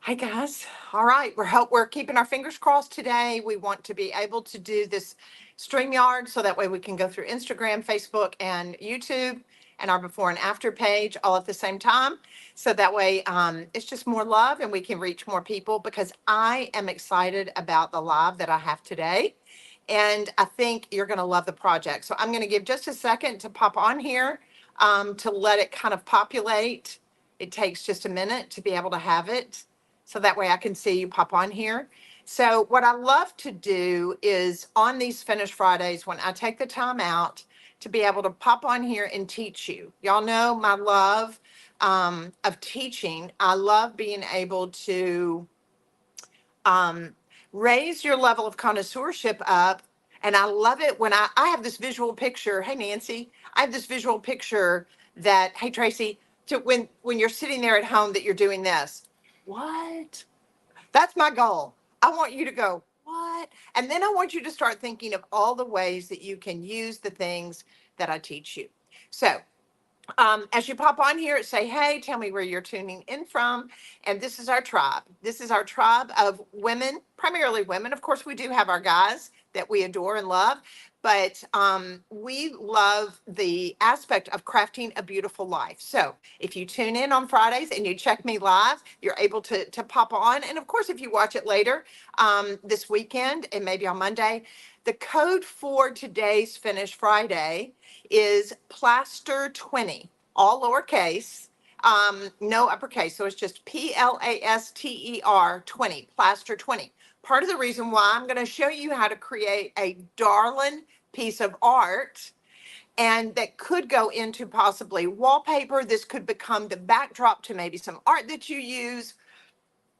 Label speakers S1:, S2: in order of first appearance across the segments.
S1: Hi guys. All right, we're keeping our fingers crossed today. We want to be able to do this StreamYard so that way we can go through Instagram, Facebook, and YouTube and our before and after page all at the same time. So that way it's just more love and we can reach more people because I am excited about the live that I have today. And I think you're going to love the project. So I'm going to give just a second to pop on here to let it kind of populate. It takes just a minute to be able to have it. So that way I can see you pop on here. So what I love to do is on these Finish Fridays, when I take the time out to be able to pop on here and teach you. Y'all know my love of teaching. I love being able to um, raise your level of connoisseurship up. And I love it when I have this visual picture. Hey, Nancy, I have this visual picture that, hey, Tracy, to when you're sitting there at home that you're doing this. What? That's my goal. I want you to go, what? And then I want you to start thinking of all the ways that you can use the things that I teach you. So as you pop on here, say, hey, tell me where you're tuning in from. And this is our tribe. This is our tribe of women, primarily women. Of course, we do have our guys that we adore and love, but we love the aspect of crafting a beautiful life. So if you tune in on Fridays and you check me live, you're able to pop on. And of course, if you watch it later this weekend and maybe on Monday, the code for today's Finish Friday is Plaster 20, all lowercase, no uppercase. So it's just Plaster 20, Plaster 20. Part of the reason why I'm going to show you how to create a darling piece of art and that could go into possibly wallpaper. This could become the backdrop to maybe some art that you use.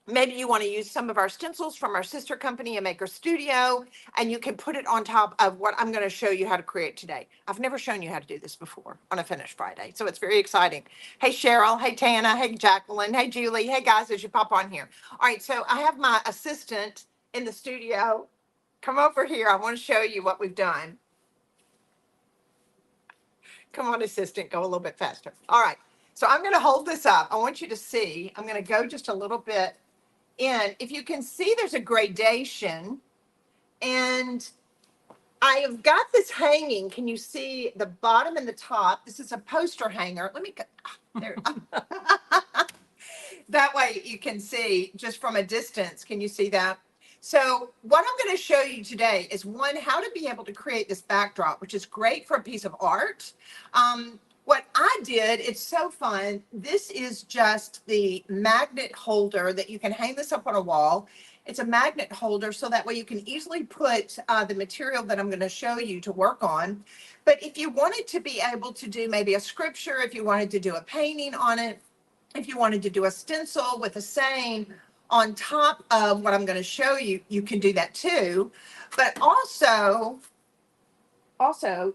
S1: Maybe you want to use some of our stencils from our sister company, A Maker Studio, and you can put it on top of what I'm going to show you how to create today. I've never shown you how to do this before on a Finish Friday, so it's very exciting. Hey, Cheryl. Hey, Tana. Hey, Jacqueline. Hey, Julie. Hey, guys, as you pop on here. All right, so I have my assistant in the studio. Come over here. I want to show you what we've done. Come on, assistant, go a little bit faster. All right, so I'm going to hold this up. I want you to see. I'm going to go just a little bit in. If you can see, there's a gradation, and I have got this hanging. Can you see the bottom and the top? This is a poster hanger. Let me go there. That way you can see just from a distance. Can you see that? So what I'm going to show you today is one, how to be able to create this backdrop, which is great for a piece of art. What I did, it's so fun. This is just the magnet holder that you can hang this up on a wall. It's a magnet holder, so that way you can easily put the material that I'm going to show you to work on. But if you wanted to be able to do maybe a scripture, if you wanted to do a painting on it, if you wanted to do a stencil with a saying on top of what I'm going to show you, you can do that too. But also,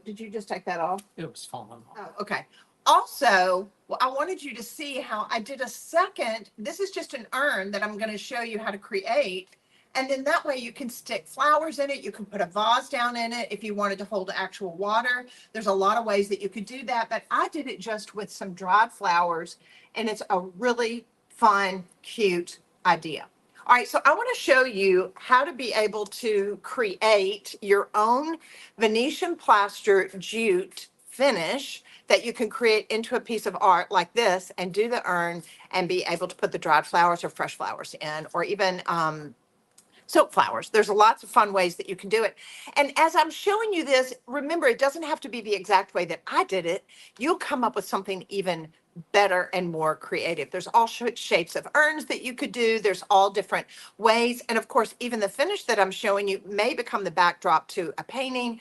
S1: did you just take that off?
S2: It was falling off.
S1: Oh, okay. Also, well, I wanted you to see how I did a second. This is just an urn that I'm going to show you how to create. And then that way you can stick flowers in it. You can put a vase down in it if you wanted to hold actual water. There's a lot of ways that you could do that, but I did it just with some dried flowers, and it's a really fun, cute idea. All right, so I want to show you how to be able to create your own Venetian plaster jute finish that you can create into a piece of art like this and do the urn and be able to put the dried flowers or fresh flowers in, or even silk flowers. There's lots of fun ways that you can do it. And as I'm showing you this, remember, it doesn't have to be the exact way that I did it. You'll come up with something even better and more creative. There's all shapes of urns that you could do. There's all different ways. And of course, even the finish that I'm showing you may become the backdrop to a painting.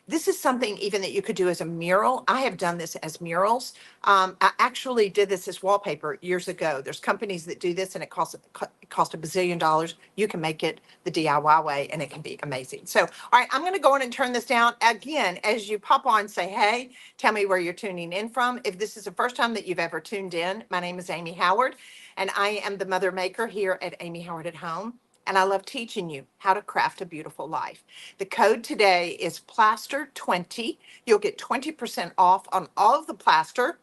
S1: This is something even that you could do as a mural. I have done this as murals. I actually did this as wallpaper years ago. There's companies that do this and it costs $1 bazillion. You can make it the DIY way and it can be amazing. So, all right, I'm going to go in and turn this down. Again, as you pop on, say, hey, tell me where you're tuning in from. If this is the first time that you've ever tuned in, my name is Amy Howard, and I am the mother maker here at Amy Howard at Home. And I love teaching you how to craft a beautiful life. The code today is Plaster 20. You'll get 20% off on all of the plaster.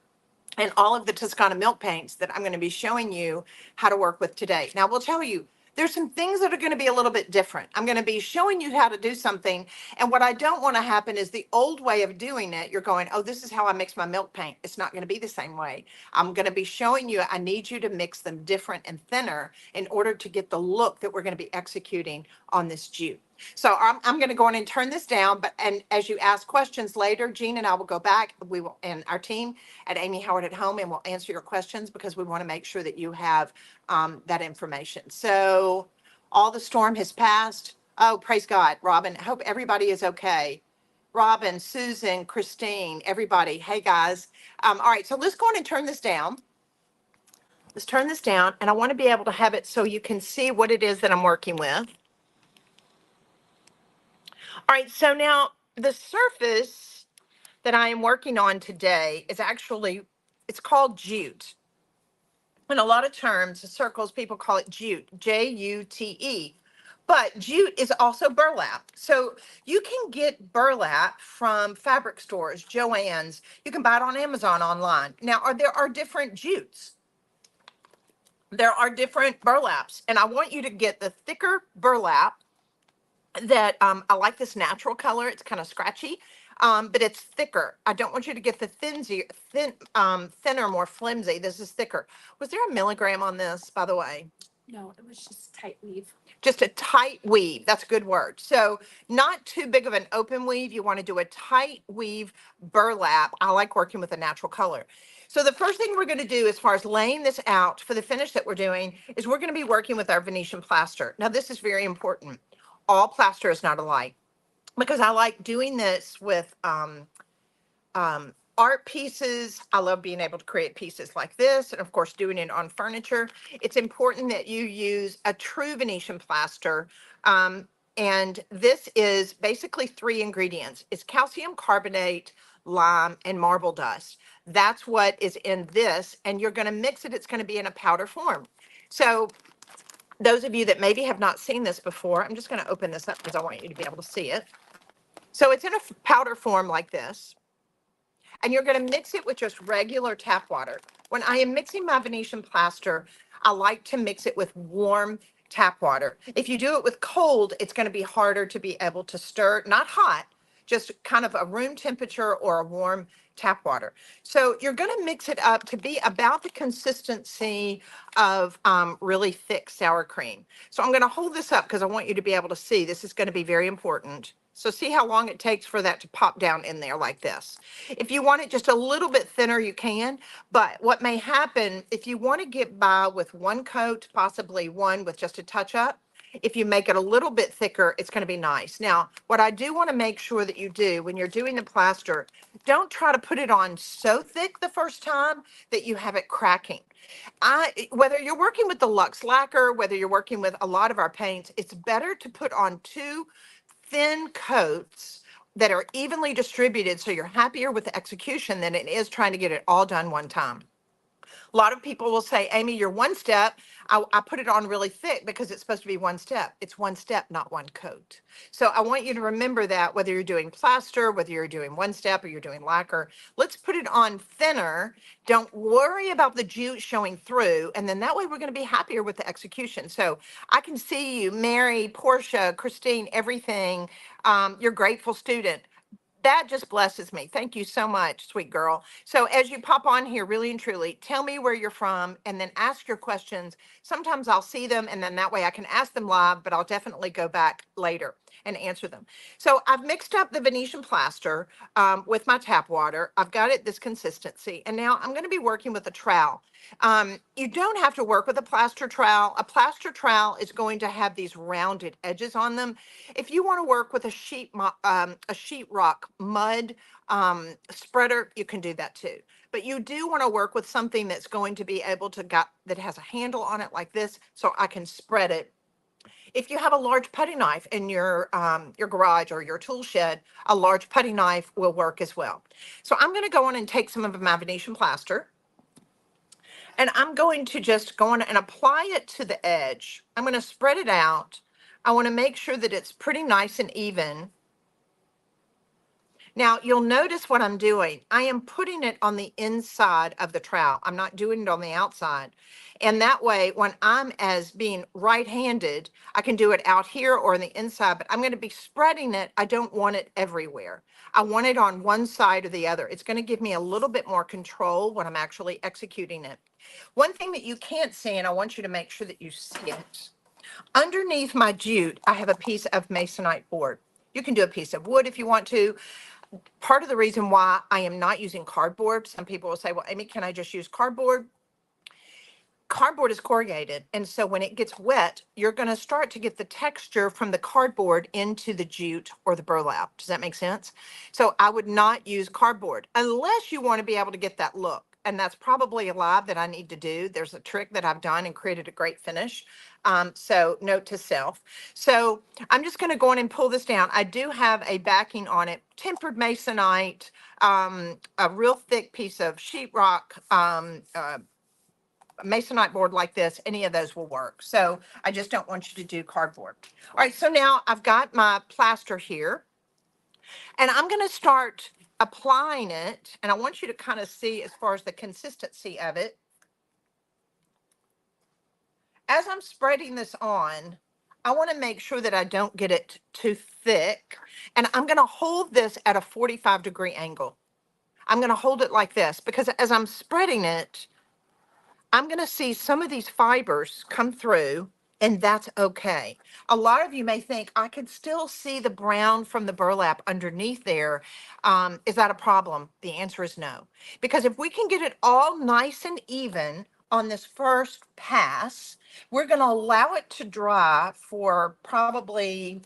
S1: and all of the Toscana milk paints that I'm going to be showing you how to work with today. Now, we'll tell you, there's some things that are going to be a little bit different. I'm going to be showing you how to do something. And what I don't want to happen is the old way of doing it. You're going, oh, this is how I mix my milk paint. It's not going to be the same way. I'm going to be showing you, I need you to mix them different and thinner in order to get the look that we're going to be executing on this jute. So I'm going to go on and turn this down, but and as you ask questions later, Jean and I will go back. We will, and our team at Amy Howard at Home, and we'll answer your questions because we want to make sure that you have that information. So all the storm has passed. Oh, praise God, Robin. I hope everybody is okay. Robin, Susan, Christine, everybody. Hey guys. All right, so let's go on and turn this down. Let's turn this down, and I want to be able to have it so you can see what it is that I'm working with. All right, so now the surface that I am working on today is actually, it's called jute. In a lot of terms, circles, people call it jute, Jute. But jute is also burlap. So you can get burlap from fabric stores, Joann's. You can buy it on Amazon online. Now, there are different jutes. There are different burlaps. And I want you to get the thicker burlap that I like this natural color. It's kind of scratchy, but it's thicker. I don't want you to get the thinner, more flimsy. This is thicker. Was there a milligram on this, by the way?
S2: No, it was just tight weave.
S1: Just a tight weave. That's a good word. So not too big of an open weave. You want to do a tight weave burlap. I like working with a natural color. So the first thing we're going to do as far as laying this out for the finish that we're doing is we're going to be working with our Venetian plaster. Now this is very important. All plaster is not alike because I like doing this with art pieces. I love being able to create pieces like this, and of course doing it on furniture. It's important that you use a true Venetian plaster. And this is basically 3 ingredients. It's calcium carbonate, lime, and marble dust. That's what is in this, and you're going to mix it. It's going to be in a powder form. So those of you that maybe have not seen this before, I'm just going to open this up because I want you to be able to see it. So it's in a powder form like this, and you're going to mix it with just regular tap water. When I am mixing my Venetian plaster, I like to mix it with warm tap water. If you do it with cold, it's going to be harder to be able to stir, not hot, just kind of a room temperature or a warm tap water. So you're going to mix it up to be about the consistency of really thick sour cream. So I'm going to hold this up because I want you to be able to see. This is going to be very important. So see how long it takes for that to pop down in there like this. If you want it just a little bit thinner, you can. But what may happen, if you want to get by with one coat, possibly one with just a touch up, if you make it a little bit thicker, it's going to be nice. Now, what I do want to make sure that you do when you're doing the plaster, don't try to put it on so thick the first time that you have it cracking. Whether you're working with the Luxe lacquer, whether you're working with a lot of our paints, it's better to put on 2 thin coats that are evenly distributed so you're happier with the execution than it is trying to get it all done one time. A lot of people will say, Amy, you're one step. I put it on really thick because it's supposed to be one step. It's one step, not one coat. So I want you to remember that whether you're doing plaster, whether you're doing one step or you're doing lacquer, let's put it on thinner. Don't worry about the jute showing through. And then that way we're going to be happier with the execution. So I can see you, Mary, Portia, Christine, everything. Your grateful student. That just blesses me. Thank you so much, sweet girl. So as you pop on here, really and truly, tell me where you're from and then ask your questions. Sometimes I'll see them and then that way I can ask them live, but I'll definitely go back later and answer them. So I've mixed up the Venetian plaster with my tap water. I've got it this consistency. And now I'm going to be working with a trowel. You don't have to work with a plaster trowel. A plaster trowel is going to have these rounded edges on them. If you want to work with a sheetrock mud spreader, you can do that too. But you do want to work with something that's going to be able to that has a handle on it like this, so I can spread it. If you have a large putty knife in your garage or your tool shed, a large putty knife will work as well. So I'm going to go on and take some of my Venetian plaster, and I'm going to just go on and apply it to the edge. I'm going to spread it out. I want to make sure that it's pretty nice and even. Now, you'll notice what I'm doing. I am putting it on the inside of the trowel. I'm not doing it on the outside. And that way, when I'm as being right-handed, I can do it out here or on the inside, but I'm going to be spreading it. I don't want it everywhere. I want it on one side or the other. It's going to give me a little bit more control when I'm actually executing it. One thing that you can't see, and I want you to make sure that you see it, underneath my jute, I have a piece of masonite board. You can do a piece of wood if you want to. Part of the reason why I am not using cardboard, some people will say, well, Amy, can I just use cardboard? Cardboard is corrugated. And so when it gets wet, you're going to start to get the texture from the cardboard into the jute or the burlap. Does that make sense? So I would not use cardboard unless you want to be able to get that look. And that's probably a lie that I need to do. There's a trick that I've done and created a great finish. So note to self. So I'm just going to go in and pull this down. I do have a backing on it, tempered masonite, a real thick piece of sheetrock, masonite board like this, any of those will work. So I just don't want you to do cardboard. All right, so now I've got my plaster here and I'm going to start applying it. And I want you to kind of see as far as the consistency of it. As I'm spreading this on, I want to make sure that I don't get it too thick. And I'm going to hold this at a 45-degree angle. I'm going to hold it like this because as I'm spreading it, I'm going to see some of these fibers come through, and that's okay. A lot of you may think, I can still see the brown from the burlap underneath there. Is that a problem? The answer is no. Because if we can get it all nice and even on this first pass, we're going to allow it to dry for probably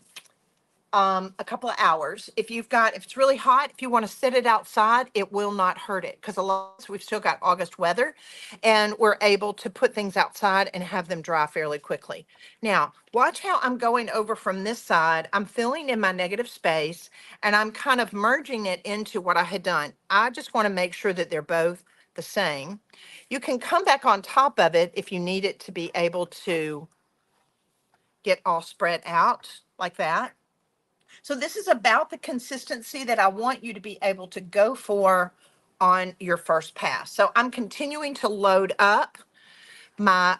S1: a couple of hours. If it's really hot, if you want to sit it outside, it will not hurt it because a lot, we've still got August weather and we're able to put things outside and have them dry fairly quickly. Now, watch how I'm going over from this side. I'm filling in my negative space and I'm kind of merging it into what I had done. I just want to make sure that they're both the same. You can come back on top of it if you need it to be able to get all spread out like that. So this is about the consistency that I want you to be able to go for on your first pass. So I'm continuing to load up my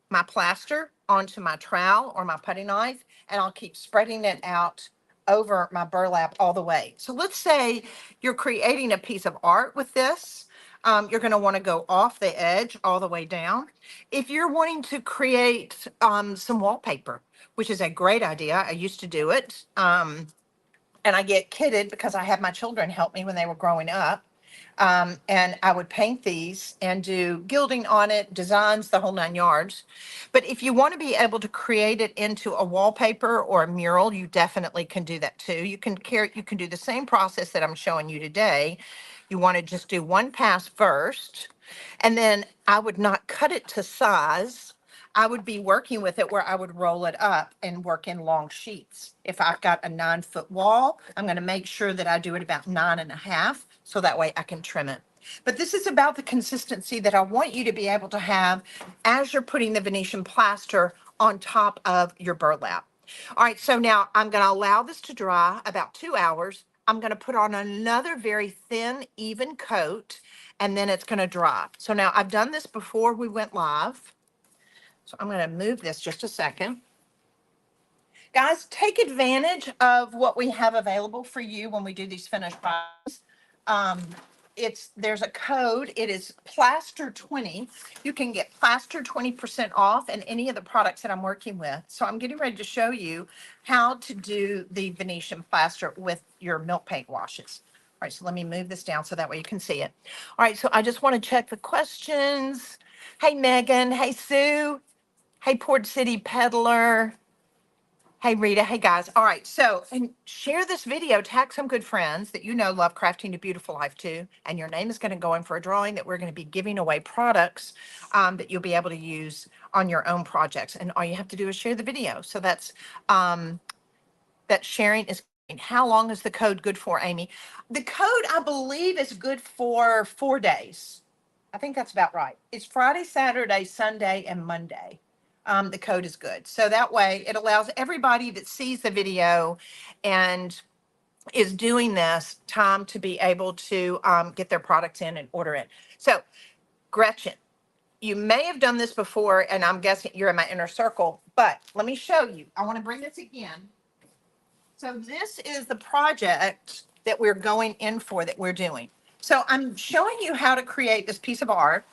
S1: my plaster onto my trowel or my putty knife, and I'll keep spreading it out over my burlap all the way. So let's say you're creating a piece of art with this. You're going to want to go off the edge all the way down. If you're wanting to create some wallpaper, which is a great idea, I used to do it. And I get kidded because I had my children help me when they were growing up. And I would paint these and do gilding on it, designs, the whole 9 yards. But if you want to be able to create it into a wallpaper or a mural, you definitely can do that too. You can do the same process that I'm showing you today. You want to just do one pass first, and then I would not cut it to size. I would be working with it where I would roll it up and work in long sheets. If I've got a 9-foot wall, I'm going to make sure that I do it about 9.5 so that way I can trim it. But this is about the consistency that I want you to be able to have as you're putting the Venetian plaster on top of your burlap. All right, so now I'm going to allow this to dry about 2 hours. I'm going to put on another very thin, even coat, and then it's going to dry. So now I've done this before we went live. So I'm going to move this just a second. Guys, take advantage of what we have available for you when we do these finished products. There's a code. It is Plaster20. You can get Plaster 20% off in any of the products that I'm working with. So I'm getting ready to show you how to do the Venetian plaster with your milk paint washes. All right, so let me move this down so that way you can see it. All right, so I just want to check the questions. Hey, Megan. Hey, Sue. Hey, Port City Peddler. Hey, Rita. Hey, guys. All right. So, and share this video, tag some good friends that you know love crafting a beautiful life too. And your name is going to go in for a drawing that we're going to be giving away products that you'll be able to use on your own projects. And all you have to do is share the video. So that sharing is. How long is the code good for, Amy? The code, I believe, is good for 4 days. I think that's about right. It's Friday, Saturday, Sunday, and Monday. The code is good. So that way it allows everybody that sees the video and is doing this time to be able to get their products in and order it. So, Gretchen, you may have done this before, and I'm guessing you're in my inner circle, but let me show you. I want to bring this again. So this is the project that we're going in for, that we're doing. So I'm showing you how to create this piece of art.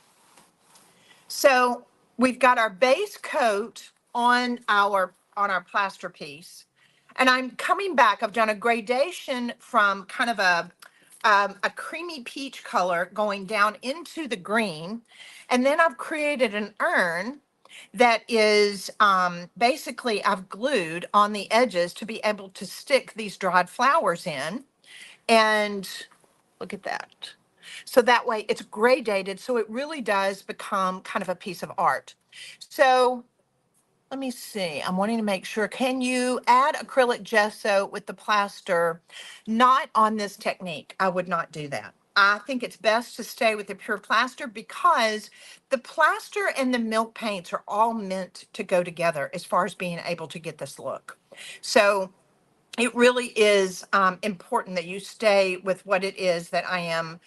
S1: So we've got our base coat on our plaster piece. And I'm coming back, I've done a gradation from kind of a creamy peach color going down into the green. And then I've created an urn that is basically I've glued on the edges to be able to stick these dried flowers in. And look at that. So that way it's gradated, so it really does become kind of a piece of art. So let me see. I'm wanting to make sure. Can you add acrylic gesso with the plaster? Not on this technique. I would not do that. I think it's best to stay with the pure plaster because the plaster and the milk paints are all meant to go together as far as being able to get this look. So it really is important that you stay with what it is that I am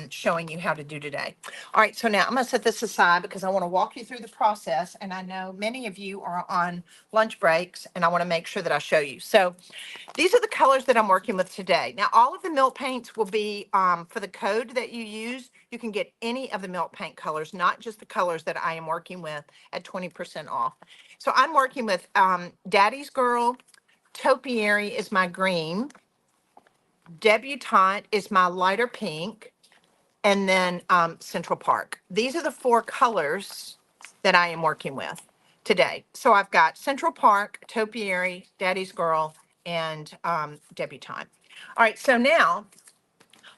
S1: showing you how to do today. All right, so now I'm going to set this aside because I want to walk you through the process, and I know many of you are on lunch breaks, and I want to make sure that I show you. So these are the colors that I'm working with today. Now, all of the milk paints will be for the code that you use. You can get any of the milk paint colors, not just the colors that I am working with at 20% off. So I'm working with Daddy's Girl, Topiary is my green, Debutante is my lighter pink, and then Central Park. These are the four colors that I am working with today. So I've got Central Park, Topiary, Daddy's Girl, and Debutante. All right, so now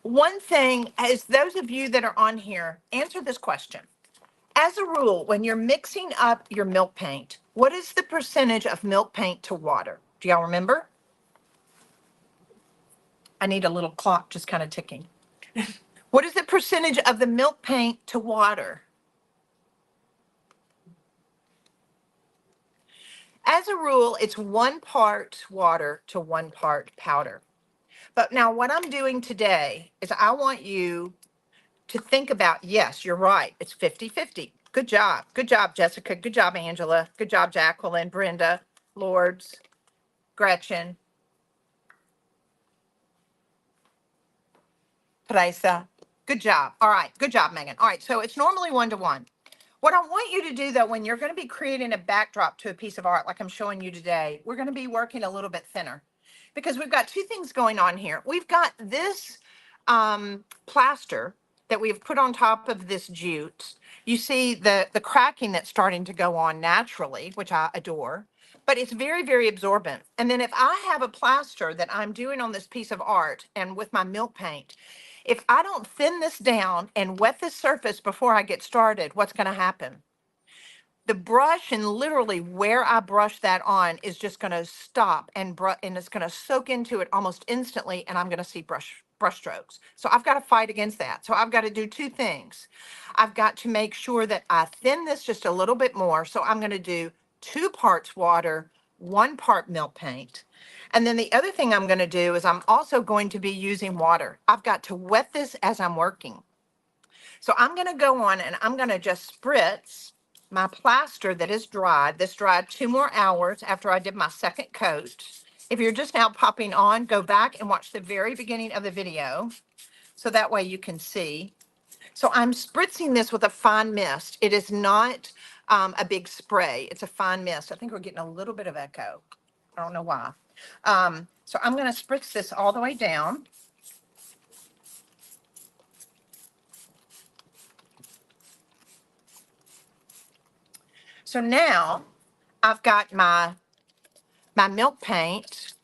S1: one thing is, those of you that are on here, answer this question. As a rule, when you're mixing up your milk paint, what is the percentage of milk paint to water? Do y'all remember? I need a little clock just kind of ticking. What is the percentage of the milk paint to water? As a rule, it's 1 part water to 1 part powder. But now what I'm doing today is I want you to think about, yes, you're right. It's 50-50. Good job. Good job, Jessica. Good job, Angela. Good job, Jacqueline, Brenda, Lords, Gretchen, Teresa. Good job. All right. Good job, Megan. All right. So it's normally 1 to 1. What I want you to do, though, when you're going to be creating a backdrop to a piece of art like I'm showing you today, we're going to be working a little bit thinner because we've got two things going on here. We've got this plaster that we've put on top of this jute. You see the cracking that's starting to go on naturally, which I adore, but it's very, very absorbent. And then if I have a plaster that I'm doing on this piece of art and with my milk paint, if I don't thin this down and wet this surface before I get started, what's going to happen? The brush and literally where I brush that on is just going to stop and it's going to soak into it almost instantly, and I'm going to see brush strokes. So I've got to fight against that. So I've got to do two things. I've got to make sure that I thin this just a little bit more. So I'm going to do 2 parts water, 1 part milk paint. And then the other thing I'm going to do is I'm also going to be using water. I've got to wet this as I'm working. So I'm going to go on and I'm going to just spritz my plaster that is dried. This dried 2 more hours after I did my second coat. If you're just now popping on, go back and watch the very beginning of the video so that way you can see. So I'm spritzing this with a fine mist. It is not a big spray. It's a fine mist. I think we're getting a little bit of echo. I don't know why. So I'm going to spritz this all the way down. So now I've got my milk paint.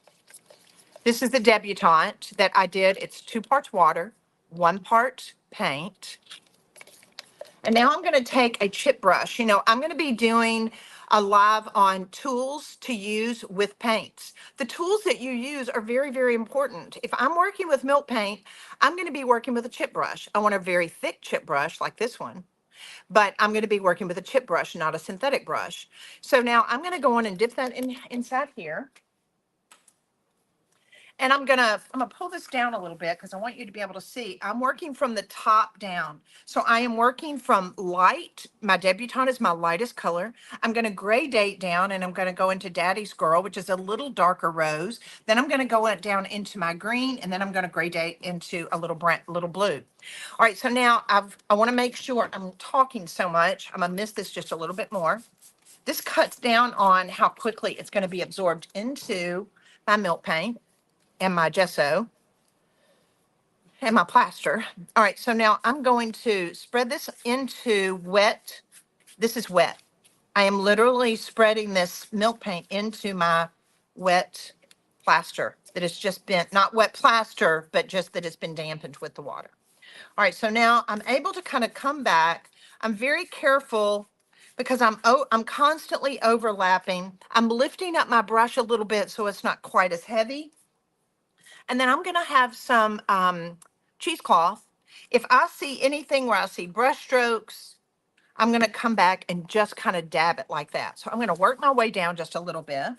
S1: This is the Debutante that I did. It's 2 parts water, 1 part paint. And now I'm going to take a chip brush. You know, I'm going to be doing a live on tools to use with paints. The tools that you use are very, very important. If I'm working with milk paint, I'm going to be working with a chip brush. I want a very thick chip brush like this one, but I'm going to be working with a chip brush, not a synthetic brush. So now I'm going to go on and dip that inside here. And I'm gonna pull this down a little bit because I want you to be able to see. I'm working from the top down. So I am working from light. My debutante is my lightest color. I'm gonna gray date down and I'm gonna go into Daddy's Girl, which is a little darker rose. Then I'm gonna go down into my green, and then I'm gonna gray date into a little little blue. All right, so now I wanna make sure I'm talking so much. I'm gonna miss this just a little bit more. This cuts down on how quickly it's gonna be absorbed into my milk paint and my gesso and my plaster. All right, so now I'm going to spread this into wet. This is wet. I am literally spreading this milk paint into my wet plaster that has just been, not wet plaster, but just that it's been dampened with the water. All right, so now I'm able to kind of come back. I'm very careful because I'm constantly overlapping. I'm lifting up my brush a little bit so it's not quite as heavy. And then I'm gonna have some cheesecloth. If I see anything where I see brush strokes, I'm gonna come back and just kind of dab it like that. So I'm gonna work my way down just a little bit.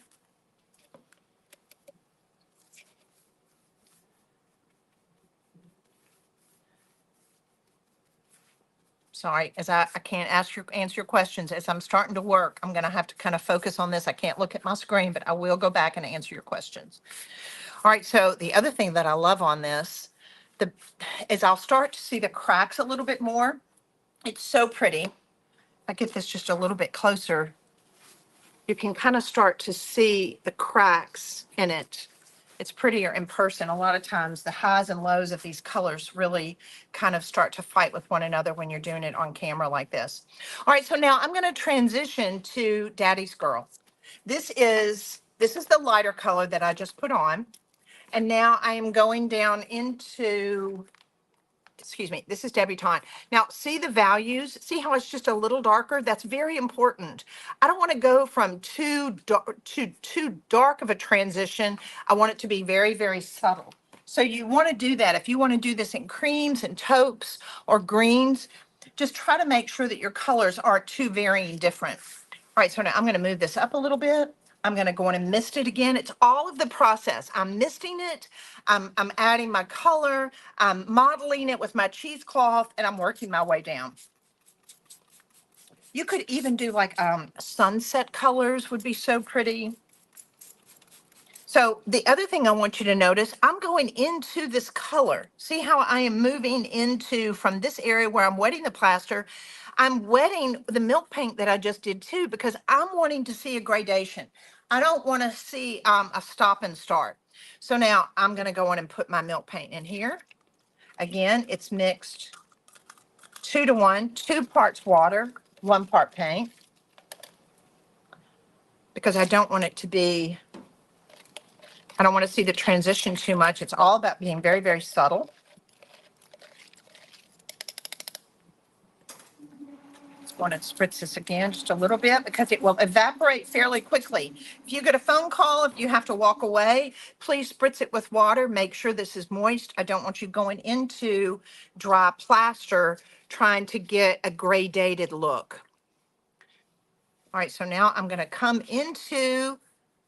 S1: Sorry, as I can't answer your questions. As I'm starting to work, I'm gonna have to kind of focus on this. I can't look at my screen, but I will go back and answer your questions. All right, so the other thing that I love on this, is I'll start to see the cracks a little bit more. It's so pretty. I get this just a little bit closer. You can kind of start to see the cracks in it. It's prettier in person. A lot of times the highs and lows of these colors really kind of start to fight with one another when you're doing it on camera like this. All right, so now I'm going to transition to Daddy's Girl. This is the lighter color that I just put on. And now I am going down into, excuse me, this is debutante. Now, see the values? See how it's just a little darker? That's very important. I don't want to go from too dark of a transition. I want it to be very, very subtle. So you want to do that. If you want to do this in creams and taupes or greens, just try to make sure that your colors are too varying different. All right, so now I'm going to move this up a little bit. I'm going to go in and mist it again. It's all of the process. I'm misting it. I'm adding my color. I'm modeling it with my cheesecloth, and I'm working my way down. You could even do like sunset colors would be so pretty. So the other thing I want you to notice, I'm going into this color. See how I am moving into from this area where I'm wetting the plaster. I'm wetting the milk paint that I just did too, because I'm wanting to see a gradation. I don't want to see a stop and start. So now I'm going to go in and put my milk paint in here. Again, it's mixed 2-to-1, 2 parts water, 1 part paint, because I don't want it to be, I don't want to see the transition too much. It's all about being very, very subtle. Just want to spritz this again just a little bit because it will evaporate fairly quickly. If you get a phone call, if you have to walk away, please spritz it with water. Make sure this is moist. I don't want you going into dry plaster trying to get a gradated look. All right, so now I'm going to come into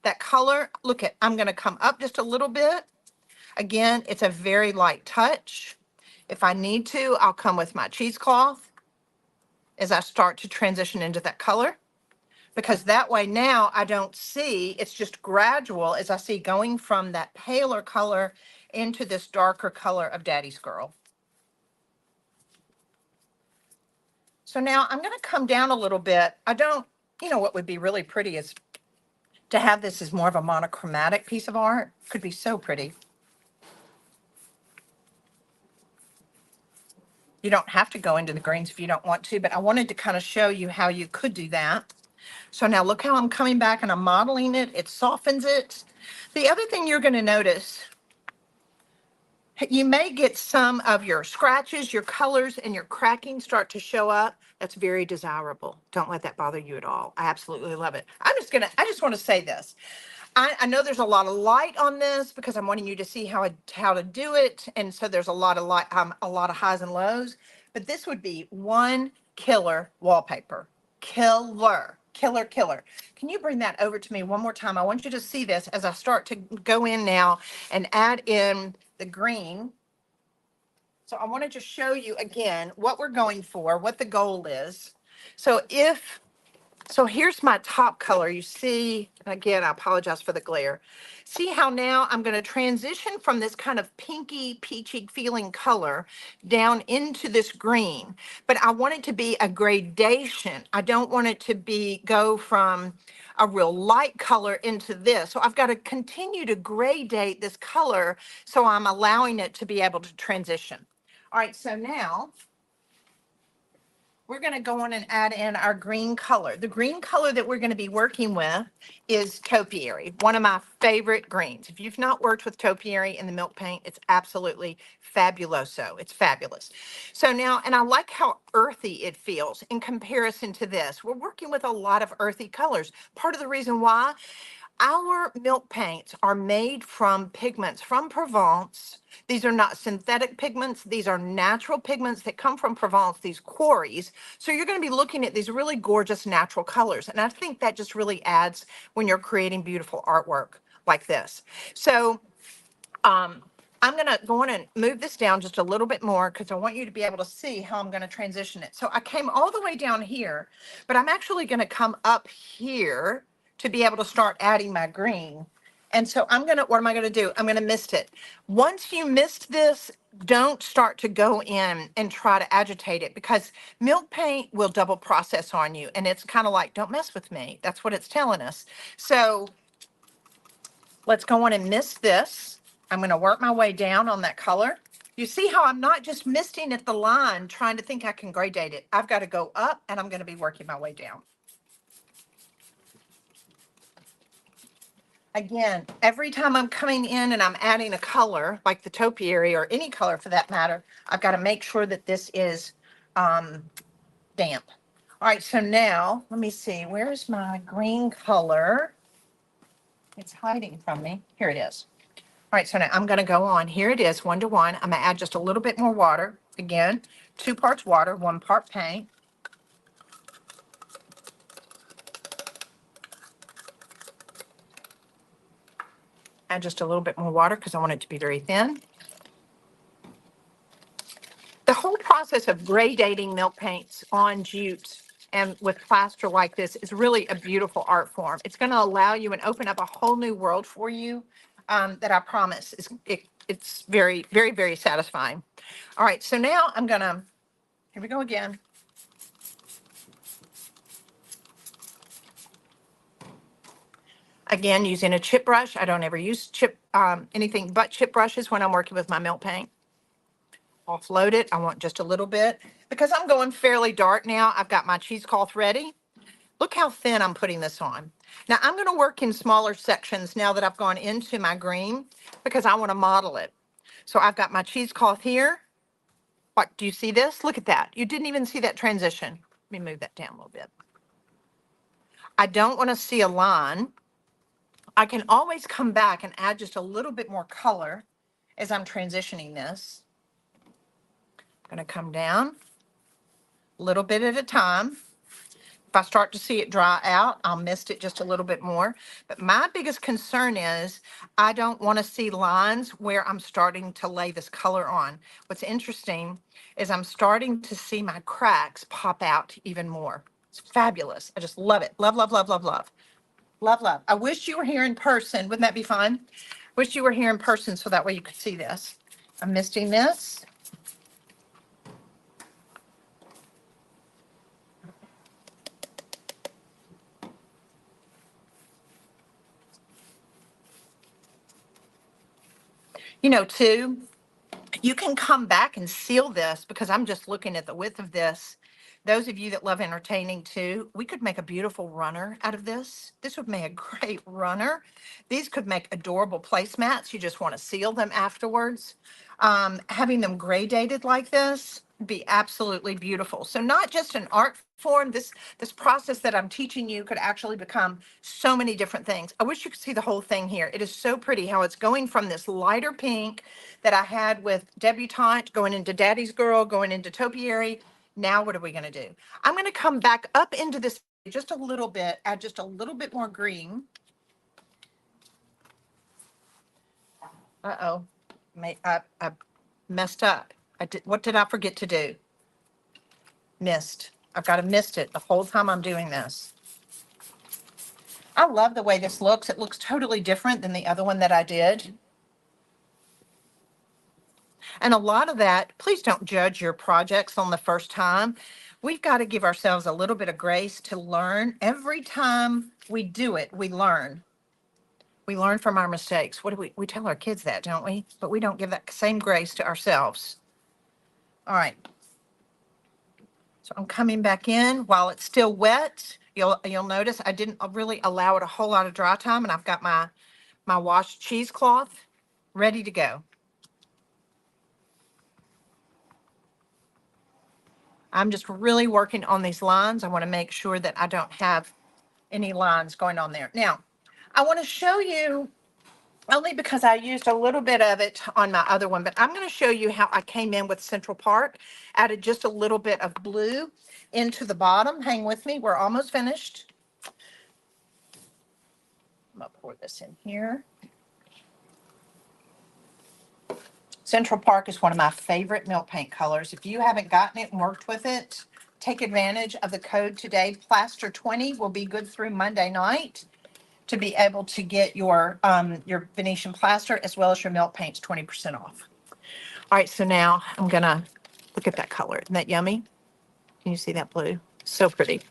S1: that color. Look at, I'm going to come up just a little bit. Again, it's a very light touch. If I need to, I'll come with my cheesecloth as I start to transition into that color, because that way now I don't see, it's just gradual as I see going from that paler color into this darker color of Daddy's Girl. So now I'm going to come down a little bit. What would be really pretty is to have this as more of a monochromatic piece of art. Could be so pretty. You don't have to go into the greens if you don't want to, but I wanted to kind of show you how you could do that. So now look how I'm coming back and I'm modeling it. It softens it. The other thing you're going to notice, you may get some of your scratches, your colors, and your cracking start to show up. That's very desirable. Don't let that bother you at all. I absolutely love it. I just want to say this. I know there's a lot of light on this because I'm wanting you to see how to do it. And so there's a lot of light, a lot of highs and lows, but this would be one killer wallpaper. Killer. killer, killer. Can you bring that over to me one more time? I want you to see this as I start to go in now and add in the green. So I want to just show you again what we're going for, what the goal is. So here's my top color. You see, and again, I apologize for the glare. See how now I'm going to transition from this kind of pinky, peachy feeling color down into this green. But I want it to be a gradation. I don't want it to go from a real light color into this. So I've got to continue to gradate this color so I'm allowing it to be able to transition. All right, so now we're going to go on and add in our green color. The green color that we're going to be working with is topiary, one of my favorite greens. If you've not worked with topiary in the milk paint, it's absolutely fabuloso. It's fabulous. So now, and I like how earthy it feels in comparison to this. We're working with a lot of earthy colors. Part of the reason why our milk paints are made from pigments from Provence. These are not synthetic pigments. These are natural pigments that come from Provence, these quarries. So you're going to be looking at these really gorgeous natural colors. And I think that just really adds when you're creating beautiful artwork like this. So I'm going to go on and move this down just a little bit more because I want you to be able to see how I'm going to transition it. So I came all the way down here, but I'm actually going to come up here to be able to start adding my green. And so what am I going to do? I'm going to mist it. Once you mist this, don't start to go in and try to agitate it because milk paint will double process on you. And it's kind of like, don't mess with me. That's what it's telling us. So let's go on and mist this. I'm going to work my way down on that color. You see how I'm not just misting at the line, trying to think I can gradate it. I've got to go up and I'm going to be working my way down. Again, every time I'm coming in and I'm adding a color, like the topiary or any color for that matter, I've got to make sure that this is damp. All right, so now, let me see, where's my green color? It's hiding from me. Here it is. All right, so now I'm going to go on. Here it is, 1 to 1. I'm going to add just a little bit more water. Again, 2 parts water, 1 part paint. Add just a little bit more water because I want it to be very thin. The whole process of gradating milk paints on jute and with plaster like this is really a beautiful art form. It's going to allow you and open up a whole new world for you that I promise it's very, very, very satisfying. All right, so now I'm going to, here we go again. Again, using a chip brush. I don't ever use anything but chip brushes when I'm working with my milk paint. Offload it. I want just a little bit because I'm going fairly dark now. I've got my cheesecloth ready. Look how thin I'm putting this on. Now I'm going to work in smaller sections now that I've gone into my green because I want to model it. So I've got my cheesecloth here. What, do you see this? Look at that. You didn't even see that transition. Let me move that down a little bit. I don't want to see a line. I can always come back and add just a little bit more color as I'm transitioning this. I'm going to come down a little bit at a time. If I start to see it dry out, I'll mist it just a little bit more. But my biggest concern is I don't want to see lines where I'm starting to lay this color on. What's interesting is I'm starting to see my cracks pop out even more. It's fabulous. I just love it. Love, love, love, love, love. Love, love. I wish you were here in person. Wouldn't that be fun? Wish you were here in person so that way you could see this. I'm misting this. You know, too, you can come back and seal this because I'm just looking at the width of this. Those of you that love entertaining too, we could make a beautiful runner out of this. This would make a great runner. These could make adorable placemats. You just want to seal them afterwards. Having them gradated like this would be absolutely beautiful. So not just an art form, this process that I'm teaching you could actually become so many different things. I wish you could see the whole thing here. It is so pretty how it's going from this lighter pink that I had with Debutante, going into Daddy's Girl, going into Topiary. Now what are we going to do? I'm going to come back up into this just a little bit, add just a little bit more green. Uh-oh, I messed up. What did I forget to do? Mist. I've got to mist it the whole time I'm doing this. I love the way this looks. It looks totally different than the other one that I did. And a lot of that, please don't judge your projects on the first time. We've got to give ourselves a little bit of grace to learn. Every time we do it, we learn. We learn from our mistakes. What do we tell our kids that, don't we? But we don't give that same grace to ourselves. All right. So I'm coming back in while it's still wet. You'll notice I didn't really allow it a whole lot of dry time, and I've got my washed cheesecloth ready to go. I'm just really working on these lines. I want to make sure that I don't have any lines going on there. Now, I want to show you, only because I used a little bit of it on my other one, but I'm going to show you how I came in with Central Park, added just a little bit of blue into the bottom. Hang with me. We're almost finished. I'm going to pour this in here. Central Park is one of my favorite milk paint colors. If you haven't gotten it and worked with it, take advantage of the code today. Plaster 20 will be good through Monday night to be able to get your Venetian plaster as well as your milk paints 20% off. All right, so now I'm gonna look at that color. Isn't that yummy? Can you see that blue? So pretty.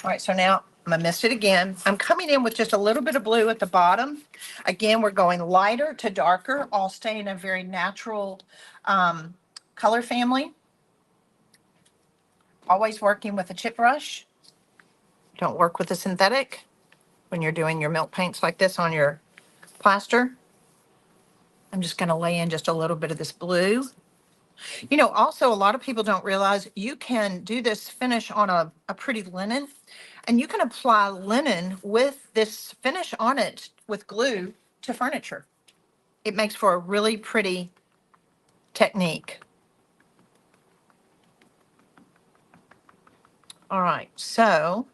S1: All right, so now I'm gonna mist it again. I'm coming in with just a little bit of blue at the bottom. Again, we're going lighter to darker, all staying a very natural color family. Always working with a chip brush. Don't work with a synthetic when you're doing your milk paints like this on your plaster. I'm just gonna lay in just a little bit of this blue. You know, also a lot of people don't realize you can do this finish on a pretty linen, and you can apply linen with this finish on it with glue to furniture. It makes for a really pretty technique. All right, so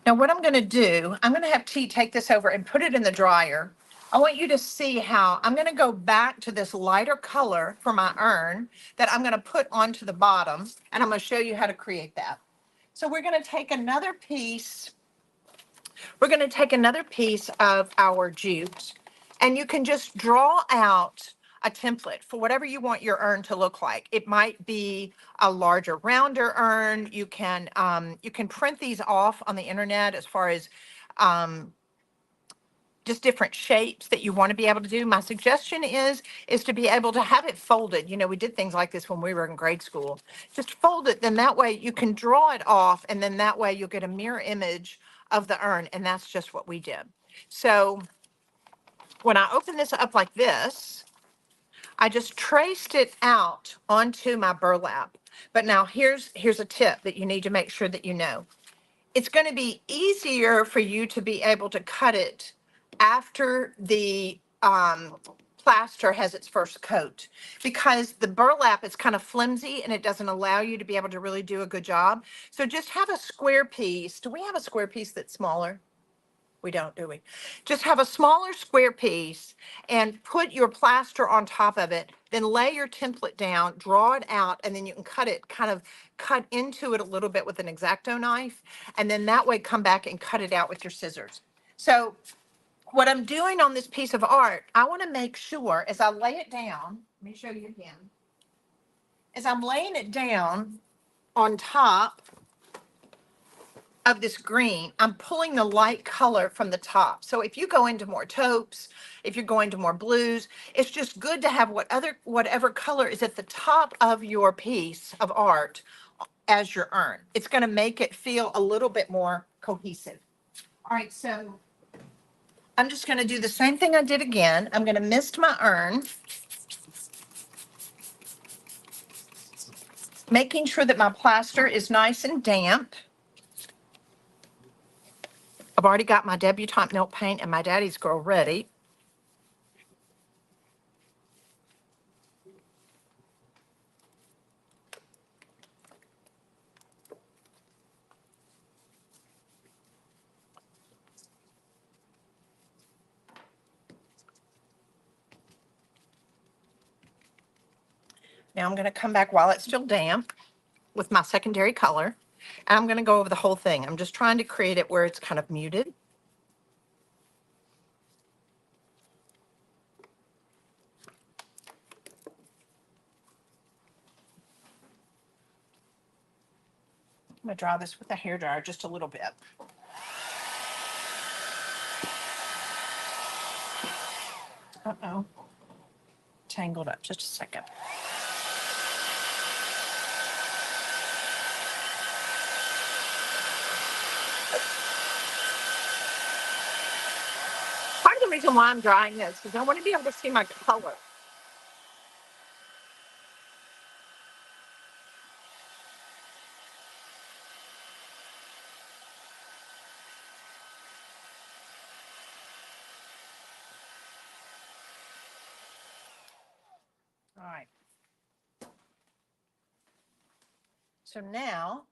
S1: now what I'm going to do, I'm going to have T take this over and put it in the dryer. I want you to see how I'm going to go back to this lighter color for my urn that I'm going to put onto the bottom, and I'm going to show you how to create that. So we're going to take another piece. We're going to take another piece of our jute, and you can just draw out a template for whatever you want your urn to look like. It might be a larger, rounder urn. You can print these off on the internet as far as just different shapes that you want to be able to do. My suggestion is to be able to have it folded. You know, we did things like this when we were in grade school. Just fold it, then that way you can draw it off, and then that way you'll get a mirror image of the urn, and that's just what we did. So when I open this up like this, I just traced it out onto my burlap. But now here's a tip that you need to make sure that you know. It's going to be easier for you to be able to cut it after the plaster has its first coat, because the burlap is kind of flimsy and it doesn't allow you to be able to really do a good job. So just have a square piece. Do we have a square piece that's smaller? We don't, do we? Just have a smaller square piece and put your plaster on top of it, then lay your template down, draw it out, and then you can cut it, kind of cut into it a little bit with an X-Acto knife, and then that way come back and cut it out with your scissors. So what I'm doing on this piece of art, I want to make sure as I lay it down, let me show you again, as I'm laying it down on top of this green, I'm pulling the light color from the top. So if you go into more taupes, if you're going to more blues, it's just good to have whatever color is at the top of your piece of art as your urn. It's going to make it feel a little bit more cohesive. All right, so I'm just going to do the same thing I did again. I'm going to mist my urn, making sure that my plaster is nice and damp. I've already got my debutante milk paint and my Daddy's Girl ready. Now I'm going to come back while it's still damp with my secondary color. And I'm going to go over the whole thing. I'm just trying to create it where it's kind of muted. I'm going to dry this with a hairdryer just a little bit. Uh-oh. Tangled up. Just a second. Part of the reason why I'm drying this is I want to be able to see my color. All right. So now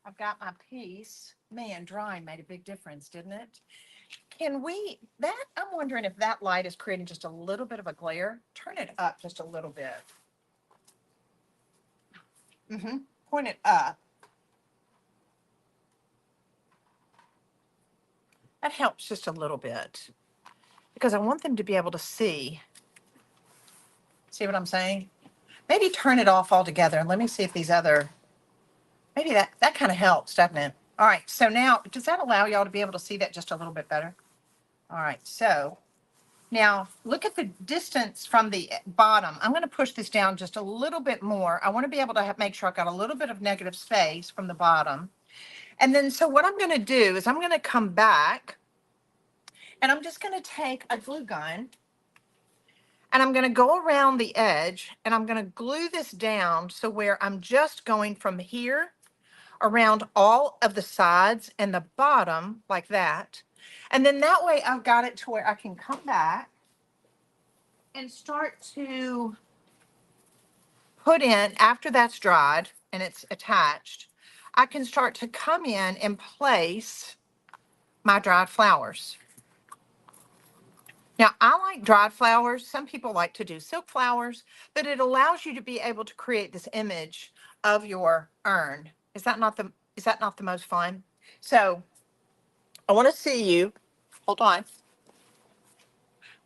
S1: I've got my piece. Man, drying made a big difference, didn't it? I'm wondering if that light is creating just a little bit of a glare. Turn it up just a little bit. Point it up. That helps just a little bit because I want them to be able to see. See what I'm saying? Maybe turn it off altogether and let me see if these other, maybe that kind of helps, doesn't it? All right, so now, does that allow y'all to be able to see that just a little bit better? All right, so now look at the distance from the bottom. I'm going to push this down just a little bit more. I want to be able to make sure I've got a little bit of negative space from the bottom. And then, so what I'm going to do is I'm going to come back and I'm just going to take a glue gun and I'm going to go around the edge and I'm going to glue this down so where I'm just going from here around all of the sides and the bottom like that. And then that way I've got it to where I can come back and start to put in, after that's dried and it's attached, I can start to come in and place my dried flowers. Now, I like dried flowers. Some people like to do silk flowers, but it allows you to be able to create this image of your urn. Is that not the most fun? So I want to see you. Hold on.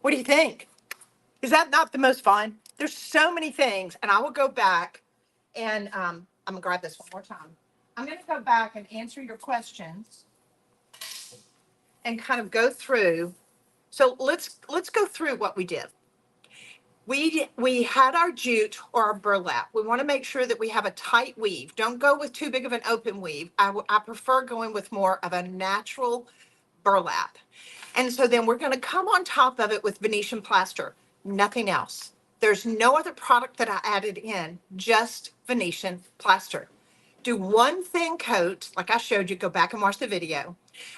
S1: What do you think? Is that not the most fun? There's so many things, and I will go back and I'm gonna grab this one more time. I'm gonna go back and answer your questions and kind of go through. So let's go through what we did. We had our jute or our burlap. We want to make sure that we have a tight weave. Don't go with too big of an open weave. I prefer going with more of a natural burlap. And so then we're going to come on top of it with Venetian plaster, nothing else. There's no other product that I added in, just Venetian plaster. Do one thin coat, like I showed you, go back and watch the video.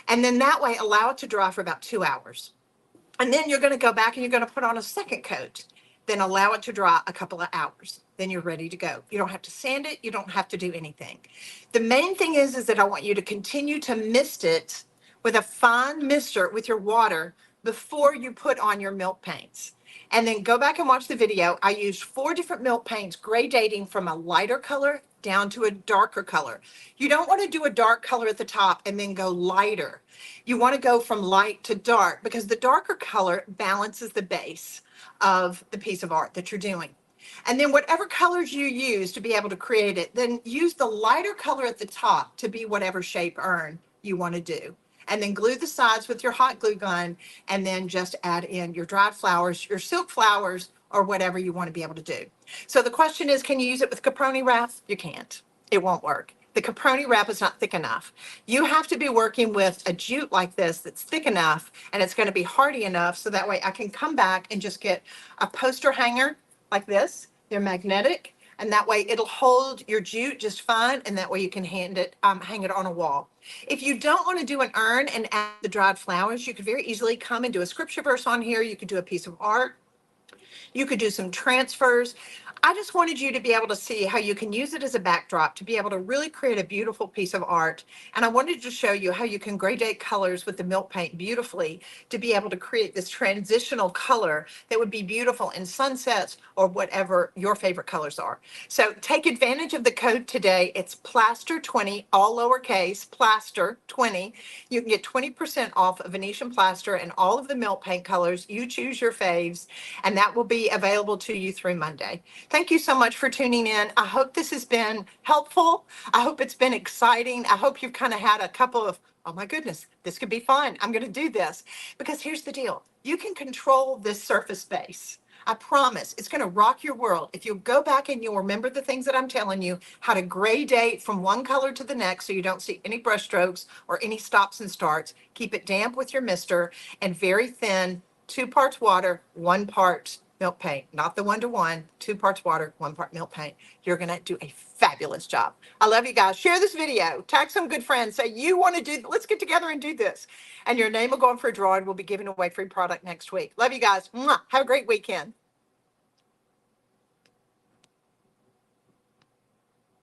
S1: And then that way allow it to dry for about 2 hours. And then you're going to go back and you're going to put on a second coat, then allow it to dry a couple of hours. Then you're ready to go. You don't have to sand it. You don't have to do anything. The main thing is that I want you to continue to mist it with a fine mister with your water before you put on your milk paints. And then go back and watch the video. I used 4 different milk paints, gradating from a lighter color down to a darker color. You don't want to do a dark color at the top and then go lighter. You want to go from light to dark because the darker color balances the base of the piece of art that you're doing. And then whatever colors you use to be able to create it, then use the lighter color at the top to be whatever shape urn you want to do. And then glue the sides with your hot glue gun and then just add in your dried flowers, your silk flowers, or whatever you want to be able to do. So the question is, can you use it with caproni wrap? You can't. It won't work. The caproni wrap is not thick enough. You have to be working with a jute like this that's thick enough and it's going to be hardy enough so that way I can come back and just get a poster hanger like this. They're magnetic and that way it'll hold your jute just fine and that way you can hang it on a wall. If you don't want to do an urn and add the dried flowers, you could very easily come and do a scripture verse on here. You could do a piece of art. You could do some transfers. I just wanted you to be able to see how you can use it as a backdrop to be able to really create a beautiful piece of art. And I wanted to show you how you can gradate colors with the milk paint beautifully to be able to create this transitional color that would be beautiful in sunsets or whatever your favorite colors are. So take advantage of the code today. It's Plaster20, all lowercase, Plaster20. You can get 20% off of Venetian Plaster and all of the milk paint colors. You choose your faves, and that will be available to you through Monday. Thank you so much for tuning in. I hope this has been helpful. I hope it's been exciting. I hope you've kind of had a couple of, oh my goodness, this could be fun. I'm going to do this. Because here's the deal. You can control this surface base. I promise it's going to rock your world. If you go back and you'll remember the things that I'm telling you, how to gradate from one color to the next so you don't see any brush strokes or any stops and starts. Keep it damp with your mister and very thin, 2 parts water, 1 part milk paint, not the 1-to-1, 2 parts water, 1 part milk paint. You're going to do a fabulous job. I love you guys. Share this video, tag some good friends, say you want to do, let's get together and do this. And your name will go in for a drawing. We'll be giving away free product next week. Love you guys. Mwah. Have a great weekend.